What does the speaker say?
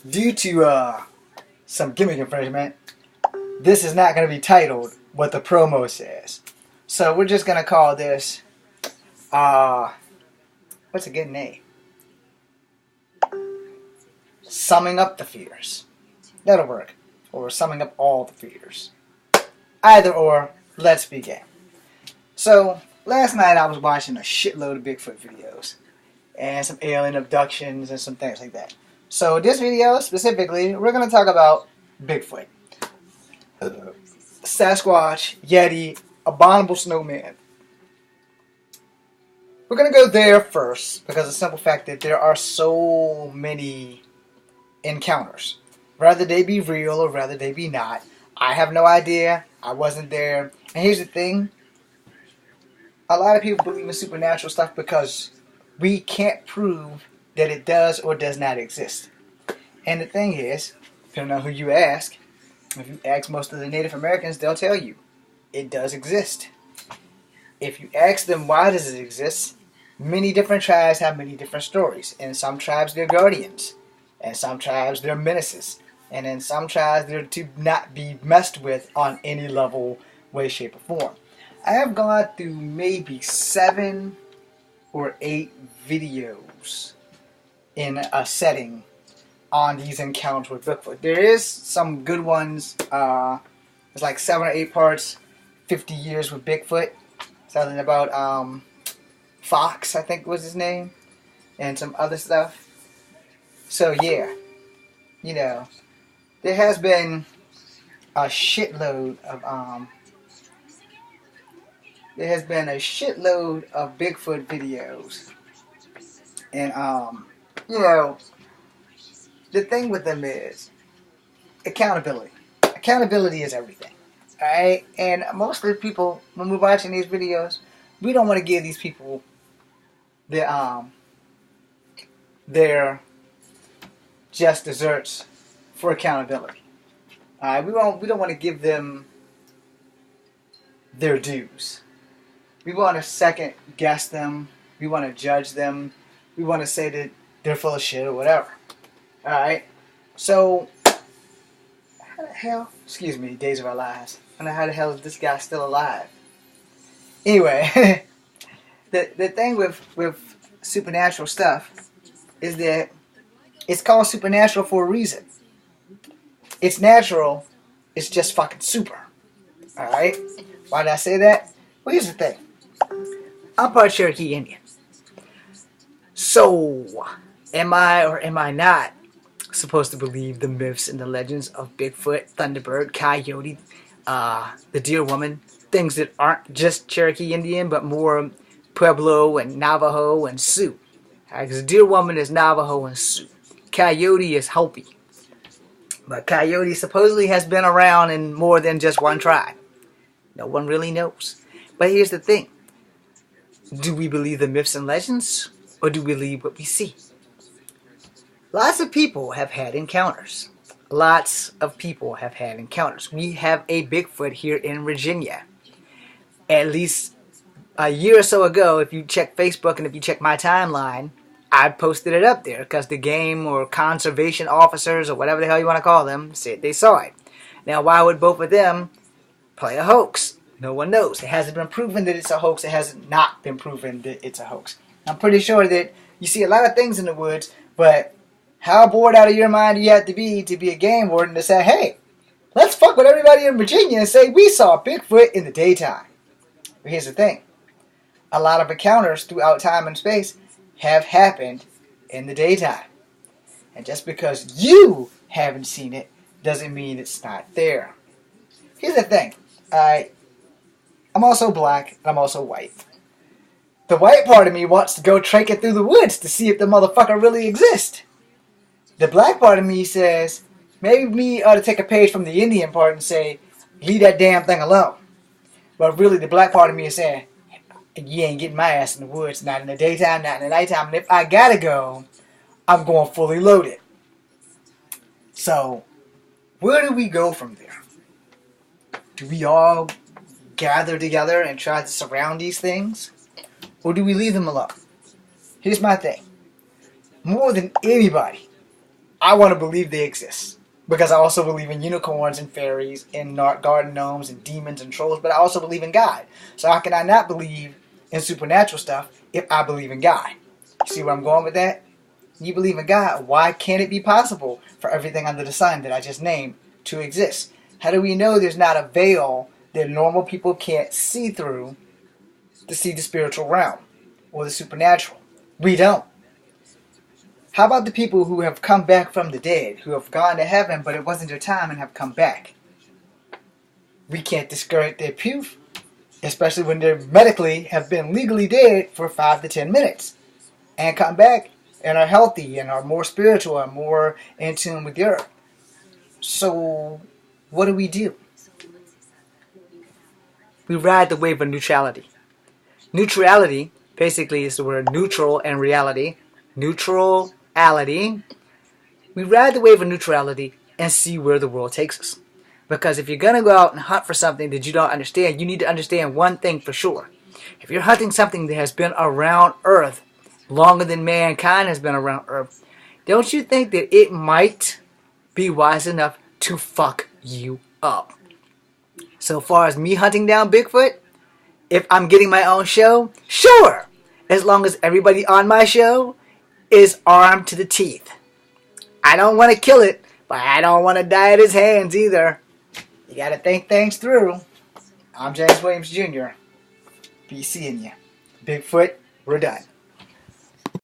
Due to some gimmick infringement, this is not going to be titled what the promo says. So we're just going to call this, what's a good name? Summing up the fears. That'll work. Or summing up all the fears. Either or, let's begin. So, last night I was watching a shitload of Bigfoot videos. And some alien abductions and some things like that. So this video, specifically, we're going to talk about Bigfoot. Sasquatch, Yeti, Abominable Snowman. We're going to go there first, because of the simple fact that there are so many encounters. Rather they be real or rather they be not. I have no idea. I wasn't there. And here's the thing. A lot of people believe in supernatural stuff because we can't prove that it does or does not exist. And the thing is, depending on who you ask, if you ask most of the Native Americans, they'll tell you it does exist. If you ask them why does it exist, many different tribes have many different stories. In some tribes they're guardians. In some tribes they're menaces. And in some tribes they're to not be messed with on any level, way, shape, or form. I have gone through maybe 7 or 8 videos in a setting on these encounters with Bigfoot. There is some good ones. It's like 7 or 8 parts, 50 years with Bigfoot. Something about Fox, I think was his name, and some other stuff. So yeah, you know, there has been a shitload of Bigfoot videos, and you know, the thing with them is accountability. Accountability is everything, alright? And mostly people, when we're watching these videos, we don't want to give these people their just desserts for accountability. Alright, we don't want to give them their dues. We want to second guess them. We want to judge them. We want to say that they're full of shit or whatever. Alright? So, how the hell? Excuse me, Days of Our Lives. I don't know how the hell is this guy still alive. Anyway, the thing with supernatural stuff is that it's called supernatural for a reason. It's natural. It's just fucking super. Alright? Why did I say that? Well, here's the thing. I'm part Cherokee Indian. So, am I or am I not supposed to believe the myths and the legends of Bigfoot, Thunderbird, Coyote, the Deer Woman, things that aren't just Cherokee Indian, but more Pueblo and Navajo and Sioux? Because the Deer Woman is Navajo and Sioux. Coyote is Hopi. But Coyote supposedly has been around in more than just one tribe. No one really knows. But here's the thing. Do we believe the myths and legends, or do we believe what we see? Lots of people have had encounters. Lots of people have had encounters. We have a Bigfoot here in Virginia. At least a year or so ago, if you check Facebook and if you check my timeline, I posted it up there because the game or conservation officers or whatever the hell you want to call them said they saw it. Now, why would both of them play a hoax? No one knows. It hasn't been proven that it's a hoax. It hasn't not been proven that it's a hoax. I'm pretty sure that you see a lot of things in the woods, but how bored out of your mind do you have to be a game warden to say, hey, let's fuck with everybody in Virginia and say we saw Bigfoot in the daytime? But here's the thing. A lot of encounters throughout time and space have happened in the daytime. And just because you haven't seen it doesn't mean it's not there. Here's the thing. I'm also black and I'm also white. The white part of me wants to go trek it through the woods to see if the motherfucker really exists. The black part of me says, maybe we ought to take a page from the Indian part and say, leave that damn thing alone. But really the black part of me is saying, you ain't getting my ass in the woods, not in the daytime, not in the nighttime. And if I gotta go, I'm going fully loaded. So, where do we go from there? Do we all gather together and try to surround these things? Or do we leave them alone? Here's my thing. More than anybody, I want to believe they exist. Because I also believe in unicorns and fairies and garden gnomes and demons and trolls, but I also believe in God. So how can I not believe in supernatural stuff if I believe in God? You see where I'm going with that? You believe in God, why can't it be possible for everything under the sun that I just named to exist? How do we know there's not a veil that normal people can't see through to see the spiritual realm or the supernatural? We don't. How about the people who have come back from the dead, who have gone to heaven, but it wasn't their time and have come back? We can't discredit their proof, especially when they medically have been legally dead for 5 to 10 minutes and come back and are healthy and are more spiritual and more in tune with the earth. So, what do? We ride the wave of neutrality. Neutrality basically is the word neutral and reality. Neutrality. We ride the wave of neutrality and see where the world takes us. Because if you're going to go out and hunt for something that you don't understand, you need to understand one thing for sure. If you're hunting something that has been around Earth longer than mankind has been around Earth, don't you think that it might be wise enough to fuck you up? So far as me hunting down Bigfoot, if I'm getting my own show, sure! As long as everybody on my show is armed to the teeth. I don't want to kill it, but I don't want to die at his hands either. You gotta think things through. I'm James Williams Jr. Be seeing you. Bigfoot, we're done.